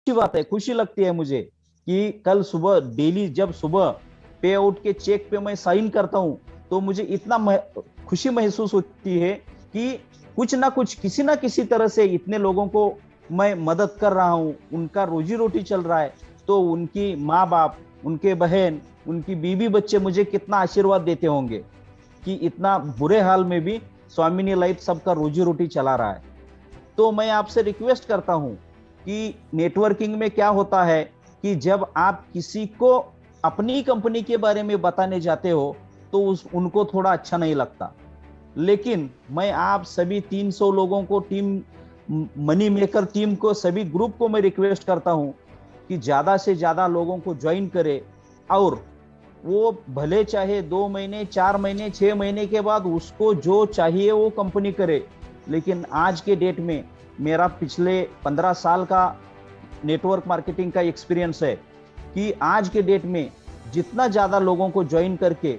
अच्छी बात है, खुशी लगती है मुझे कि कल सुबह डेली जब सुबह पे आउट के चेक पे मैं साइन करता हूं, तो मुझे इतना खुशी महसूस होती है कि कुछ ना कुछ किसी ना किसी तरह से इतने लोगों को मैं मदद कर रहा हूं, उनका रोजी रोटी चल रहा है। तो उनकी माँ बाप, उनके बहन, उनकी बीवी बच्चे मुझे कितना आशीर्वाद देते होंगे कि इतना बुरे हाल में भी स्वामिनी लाइफ सबका रोजी रोटी चला रहा है। तो मैं आपसे रिक्वेस्ट करता हूं कि नेटवर्किंग में क्या होता है कि जब आप किसी को अपनी कंपनी के बारे में बताने जाते हो तो उनको थोड़ा अच्छा नहीं लगता। लेकिन मैं आप सभी 300 लोगों को, टीम मनी मेकर टीम को, सभी ग्रुप को मैं रिक्वेस्ट करता हूं कि ज्यादा से ज्यादा लोगों को ज्वाइन करे, और वो भले चाहे 2 महीने, 4 महीने, 6 महीने के बाद उसको जो चाहिए वो कंपनी करे। लेकिन आज के डेट में मेरा पिछले 15 साल का नेटवर्क मार्केटिंग का एक्सपीरियंस है कि आज के डेट में जितना ज्यादा लोगों को ज्वाइन करके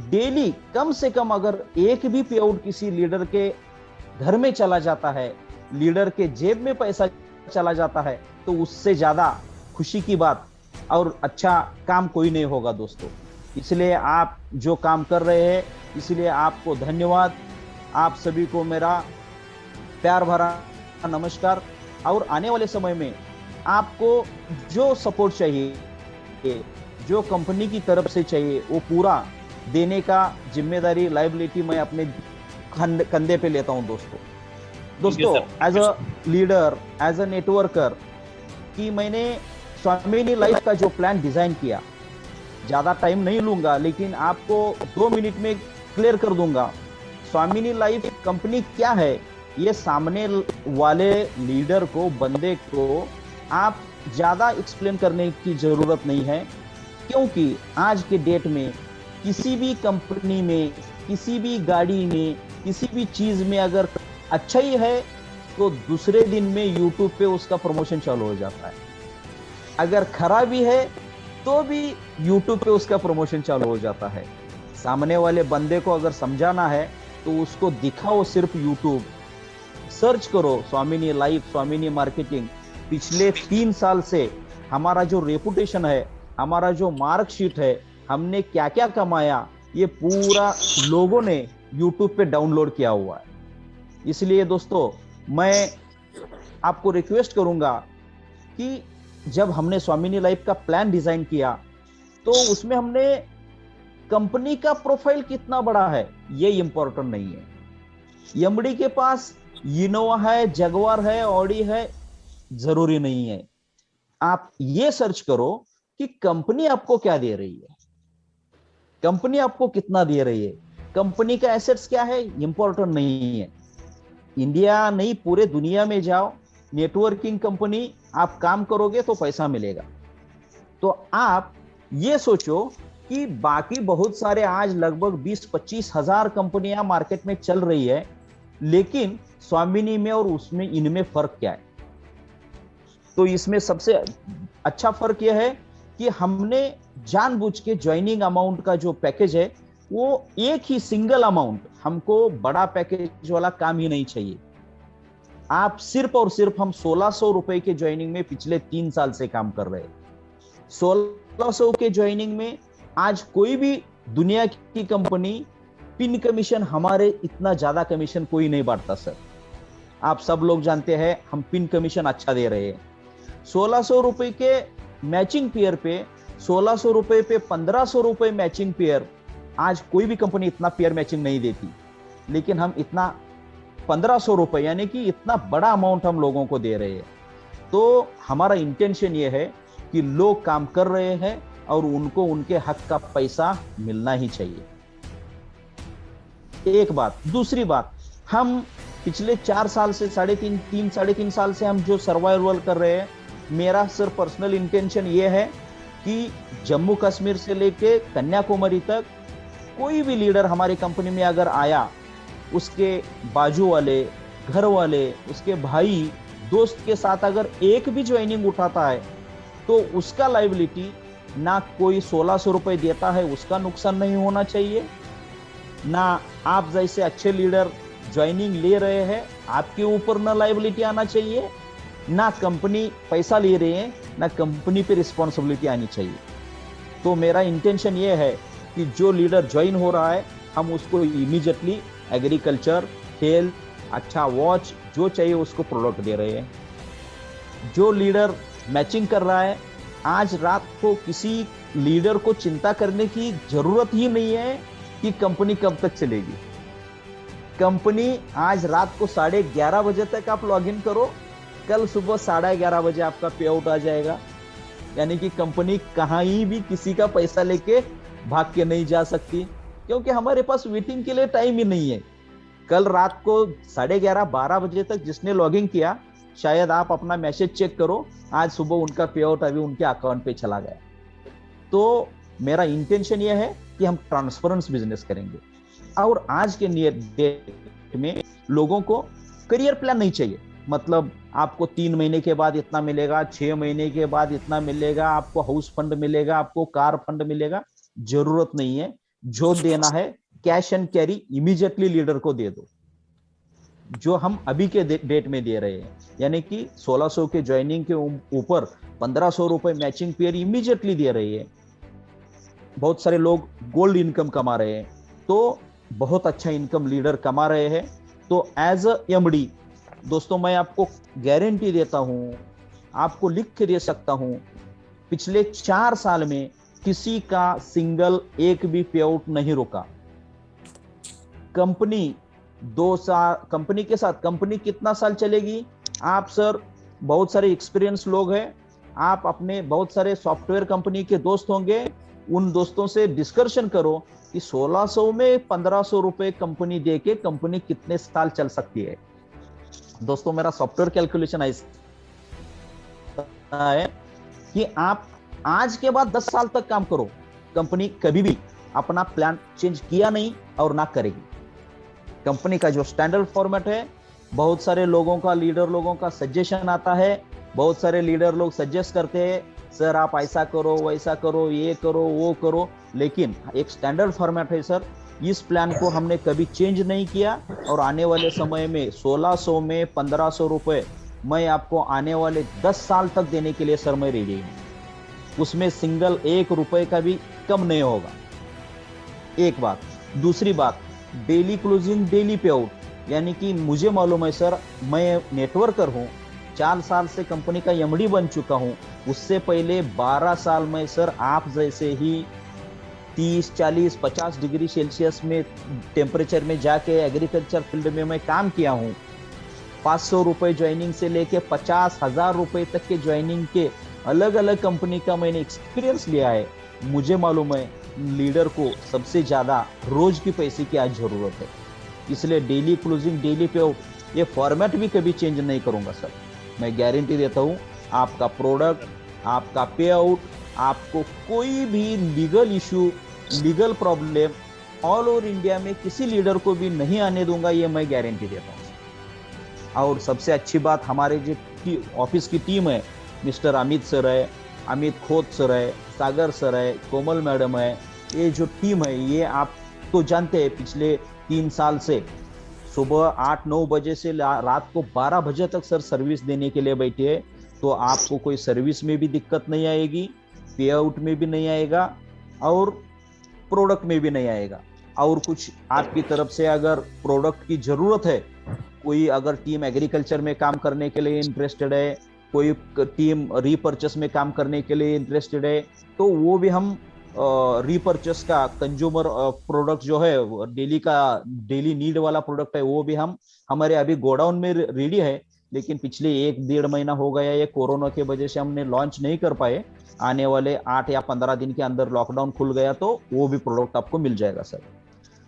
डेली कम से कम अगर एक भी पे आउट किसी लीडर के घर में चला जाता है, लीडर के जेब में पैसा चला जाता है, तो उससे ज्यादा खुशी की बात और अच्छा काम कोई नहीं होगा दोस्तों। इसलिए आप जो काम कर रहे हैं, इसलिए आपको धन्यवाद। आप सभी को मेरा प्यार भरा नमस्कार। और आने वाले समय में आपको जो सपोर्ट चाहिए, जो कंपनी की तरफ से चाहिए, वो पूरा देने का जिम्मेदारी, लायबिलिटी मैं अपने कंधे पे लेता हूं दोस्तों। As a leader, as a networker, कि मैंने स्वामिनी लाइफ का जो प्लान डिजाइन किया, ज्यादा टाइम नहीं लूंगा लेकिन आपको 2 मिनट में क्लियर कर दूंगा। स्वामिनी लाइफ कंपनी क्या है, ये सामने वाले लीडर को, बंदे को आप ज्यादा एक्सप्लेन करने की जरूरत नहीं है, क्योंकि आज के डेट में किसी भी कंपनी में, किसी भी गाड़ी में, किसी भी चीज में अगर अच्छा ही है तो दूसरे दिन में यूट्यूब पे उसका प्रमोशन चालू हो जाता है। अगर खराबी है तो भी यूट्यूब पे उसका प्रमोशन चालू हो जाता है। सामने वाले बंदे को अगर समझाना है तो उसको दिखाओ सिर्फ यूट्यूब, सर्च करो स्वामिनी लाइफ, स्वामिनी मार्केटिंग। पिछले 3 साल से हमारा जो रेपुटेशन है, हमारा जो मार्कशीट है, हमने क्या क्या कमाया, ये पूरा लोगों ने यूट्यूब पे डाउनलोड किया हुआ है। इसलिए दोस्तों मैं आपको रिक्वेस्ट करूंगा कि जब हमने स्वामिनी लाइफ का प्लान डिजाइन किया तो उसमें हमने कंपनी का प्रोफाइल कितना बड़ा है ये इंपॉर्टेंट नहीं है। एमडी के पास इनोवा है, जगवार है, ऑडी है, जरूरी नहीं है। आप ये सर्च करो कि कंपनी आपको क्या दे रही है, कंपनी आपको कितना दे रही है, कंपनी का एसेट्स क्या है, इंपॉर्टेंट नहीं है। इंडिया नहीं, पूरे दुनिया में जाओ, नेटवर्किंग कंपनी आप काम करोगे तो पैसा मिलेगा। तो आप ये सोचो कि बाकी बहुत सारे आज लगभग 20-25 हजार कंपनियां मार्केट में चल रही है, लेकिन स्वामिनी में और उसमें इनमें फर्क क्या है। तो इसमें सबसे अच्छा फर्क यह है कि हमने जानबूझ के ज्वाइनिंग अमाउंट का जो पैकेज है वो एक ही सिंगल अमाउंट, हमको बड़ा पैकेज वाला काम ही नहीं चाहिए। आप सिर्फ और सिर्फ हम 1600 रुपए के ज्वाइनिंग में पिछले 3 साल से काम कर रहे हैं। 1600 के ज्वाइनिंग में आज कोई भी दुनिया की कंपनी पिन कमीशन, हमारे इतना ज्यादा कमीशन कोई नहीं बांटता सर। आप सब लोग जानते हैं हम पिन कमीशन अच्छा दे रहे हैं। 1600 रुपए के मैचिंग पेयर पे, 1600 रुपए पे 1500 रुपए मैचिंग पेयर, आज कोई भी कंपनी इतना पेयर मैचिंग नहीं देती, लेकिन हम इतना 1500 रुपए यानी कि इतना बड़ा अमाउंट हम लोगों को दे रहे हैं। तो हमारा इंटेंशन ये है कि लोग काम कर रहे हैं और उनको उनके हक का पैसा मिलना ही चाहिए। एक बात। दूसरी बात, हम पिछले 4 साल से, 3.5 साल से हम जो सर्वाइवल कर रहे हैं, मेरा सिर्फ पर्सनल इंटेंशन ये है कि जम्मू कश्मीर से लेके कन्याकुमारी तक कोई भी लीडर हमारी कंपनी में अगर आया, उसके बाजू वाले, घर वाले, उसके भाई, दोस्त के साथ अगर एक भी ज्वाइनिंग उठाता है तो उसका लायबिलिटी ना कोई 1600 रुपए देता है, उसका नुकसान नहीं होना चाहिए, ना आप जैसे अच्छे लीडर ज्वाइनिंग ले रहे हैं आपके ऊपर ना लायबिलिटी आना चाहिए, ना कंपनी पैसा ले रही है, ना कंपनी पे रिस्पॉन्सिबिलिटी आनी चाहिए। तो मेरा इंटेंशन ये है कि जो लीडर ज्वाइन हो रहा है हम उसको इमीडिएटली एग्रीकल्चर, हेल्थ, अच्छा वॉच जो चाहिए उसको प्रोडक्ट दे रहे हैं। जो लीडर मैचिंग कर रहा है, आज रात को किसी लीडर को चिंता करने की जरूरत ही नहीं है कि कंपनी कब तक चलेगी। कंपनी आज रात को 11:30 बजे तक आप लॉगिन करो, कल सुबह 11:30 बजे आपका पे आउट आ जाएगा। यानी कि कंपनी कहीं भी किसी का पैसा लेके भाग के नहीं जा सकती, क्योंकि हमारे पास वेटिंग के लिए टाइम ही नहीं है। कल रात को 11:30 12 बजे तक जिसने लॉगिन किया, शायद आप अपना मैसेज चेक करो, आज सुबह उनका पे आउट अभी उनके अकाउंट पे चला गया। तो मेरा इंटेंशन यह है कि हम ट्रांसपेरेंस बिजनेस करेंगे। और आज के डेट में लोगों को करियर प्लान नहीं चाहिए, मतलब आपको 3 महीने के बाद इतना मिलेगा, 6 महीने के बाद इतना मिलेगा, आपको हाउस फंड मिलेगा, आपको कार फंड मिलेगा। जरूरत नहीं है। जो देना है cash and carry immediately leader को दे दो, जो हम अभी के डेट में दे रहे हैं। यानी कि 1600 के ज्वाइनिंग के ऊपर 1500 रुपए मैचिंग पेयर इमीडिएटली दे रही है। बहुत सारे लोग गोल्ड इनकम कमा रहे हैं, तो बहुत अच्छा इनकम लीडर कमा रहे हैं। तो एज अ एमडी दोस्तों, मैं आपको गारंटी देता हूं, आपको लिख के दे सकता हूं, पिछले 4 साल में किसी का सिंगल एक भी पे आउट नहीं रुका। कंपनी 2 साल कंपनी के साथ, कंपनी कितना साल चलेगी? आप सर बहुत सारे एक्सपीरियंस लोग हैं, आप अपने बहुत सारे सॉफ्टवेयर कंपनी के दोस्त होंगे, उन दोस्तों से डिस्कशन करो कि 1600 में 1500 रुपए कंपनी दे के कंपनी कितने साल चल सकती है। दोस्तों, मेरा सॉफ्टवेयर कैलकुलेशन ऐसा है कि आप आज के बाद 10 साल तक काम करो, कंपनी कभी भी अपना प्लान चेंज किया नहीं और ना करेगी। कंपनी का जो स्टैंडर्ड फॉर्मेट है, बहुत सारे लोगों का, लीडर लोगों का सजेशन आता है, बहुत सारे लीडर लोग सजेस्ट करते हैं, सर आप ऐसा करो, वैसा करो, ये करो, वो करो, लेकिन एक स्टैंडर्ड फॉर्मेट है सर। इस प्लान को हमने कभी चेंज नहीं किया और आने वाले समय में 1600 में 1500 रुपए मैं आपको आने वाले 10 साल तक देने के लिए सर मैं रेडी हूँ। उसमें सिंगल 1 रुपए का भी कम नहीं होगा। एक बात। दूसरी बात, डेली क्लोजिंग, डेली पे आउट, यानी कि मुझे मालूम है सर, मैं नेटवर्कर हूँ, 4 साल से कंपनी का एमडी बन चुका हूँ। उससे पहले 12 साल में सर आप जैसे ही 30, 40, 50 डिग्री सेल्सियस में टेम्परेचर में जाके एग्रीकल्चर फील्ड में मैं काम किया हूँ। 500 रुपए ज्वाइनिंग से लेके 50,000 रुपए तक के ज्वाइनिंग के अलग अलग कंपनी का मैंने एक्सपीरियंस लिया है। मुझे मालूम है लीडर को सबसे ज्यादा रोज की पैसे की आज जरूरत है, इसलिए डेली क्लोजिंग, डेली पे आउट, ये फॉर्मेट भी कभी चेंज नहीं करूंगा सर। मैं गारंटी देता हूँ, आपका प्रोडक्ट, आपका पे आउट, आपको कोई भी legal issue, legal problem all over India में किसी लीडर को भी नहीं आने दूंगा, ये मैं गारंटी देता हूँ। और सबसे अच्छी बात, हमारे जो ऑफिस की टीम है, मिस्टर अमित सर है, अमित खोत सर है, सागर सर है, कोमल मैडम है, ये जो टीम है, ये आप तो जानते हैं पिछले 3 साल से सुबह 8-9 बजे से रात को 12 बजे तक सर सर्विस देने के लिए बैठे हैं। तो आपको कोई सर्विस में भी दिक्कत नहीं आएगी, पे आउट में भी नहीं आएगा और प्रोडक्ट में भी नहीं आएगा। और कुछ आपकी तरफ से अगर प्रोडक्ट की जरूरत है, कोई अगर टीम एग्रीकल्चर में काम करने के लिए इंटरेस्टेड है, कोई टीम रीपर्चेस में काम करने के लिए इंटरेस्टेड है, तो वो भी हम रीपर्चेस का कंज्यूमर प्रोडक्ट जो है, डेली नीड वाला प्रोडक्ट है, वो भी हम हमारे अभी गोडाउन में रेडी है। लेकिन पिछले 1-1.5 महीना हो गया, ये कोरोना की वजह से हमने लॉन्च नहीं कर पाए। आने वाले 8 या 15 दिन के अंदर लॉकडाउन खुल गया तो वो भी प्रोडक्ट आपको मिल जाएगा सर।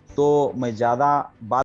तो मैं ज्यादा बात